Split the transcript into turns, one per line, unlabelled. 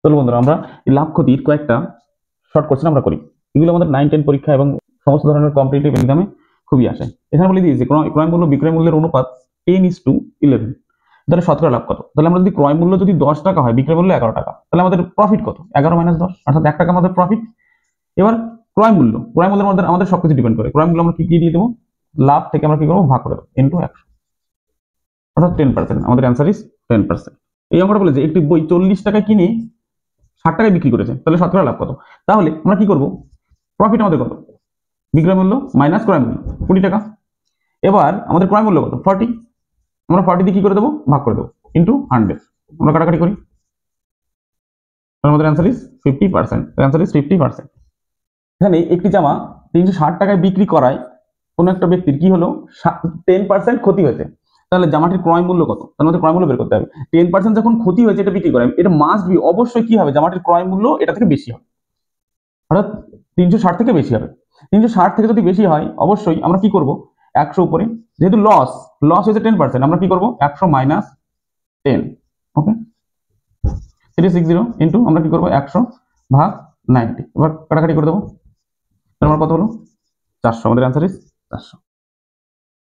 চলো বন্ধুরা, আমরা এই লাভ ক্ষতির কয়েকটা শর্ট কোশ্চেন আমরা করি। এগুলো আমাদের 9-10 পরীক্ষা এবং সমস্ত ধরনের কম্পিটিটিভ এক্সামে খুবই আসে। এখানে বলে দিয়েছি ক্রয় মূল্য বিক্রয় মূল্যের অনুপাত 10:11। তাহলে শতকরা লাভ কত? তাহলে আমরা যদি ক্রয় মূল্য যদি 10 টাকা হয়, বিক্রয় মূল্য 11 টাকা, তাহলে আমাদের প্রফিট কত? 11 - 10, অর্থাৎ 1 টাকা আমাদের প্রফিট। এবার ক্রয় মূল্যের মধ্যে আমাদের সবকিছু ডিপেন্ড করে। ক্রয় মূল্য আমরা কি দিয়ে দেবো? লাভ থেকে আমরা কি করবো? ভাগ করে দেবো ইন্টু 100, অর্থাৎ 10%। আমাদের অ্যান্সার ইজ 10%। এই অঙ্কটা বলে যে একটি বই 40 টাকায় কিনে 60 টাকায় বিক্রি করেছে, তাহলে শতকরা লাভ কত? তাহলে আমরা কি করব? প্রফিট আমাদের কত? বিক্রয় মূল্য মাইনাস ক্রয় মূল্য 20 টাকা। এবার আমাদের ক্রয় মূল্য কত? 40। আমরা 40 দিয়ে কি করে দেবো? ভাগ করে দেবো ইন্টু 100। আমরা কাটাকাটি করি, আমাদের অ্যান্সার ইজ 50%। Answer is 50%। এখানে একটি জামা 360 টাকায় বিক্রি করায় কোনো একটা ব্যক্তির কি হলো? 10% ক্ষতি হয়েছে। তাহলে জামাটির ক্রয় মূল্য কত? তার মধ্যে ক্রয় মূল্য বের করতে হবে। 10% যখন ক্ষতি হয়েছে এটা বিক্রি করায়, এটা মাস্ট বি অবশ্যই কি হবে? জামাটির ক্রয় মূল্য এটা থেকে বেশি হবে, অর্থাৎ 360 থেকে বেশি হবে। 360 থেকে যদি বেশি হয়, অবশ্যই আমরা কি করব? 100 উপরে, যেহেতু লস হয়েছে 10%, আমরা কি করব? 100 মাইনাস 10। ওকে, 360 ইন্টু আমরা কি করব? 100 ভাগ 90। এবার কাটাকাটি করে দেবো, তার মানে কত হলো? 400। আমাদের অ্যান্সার ইজ 400।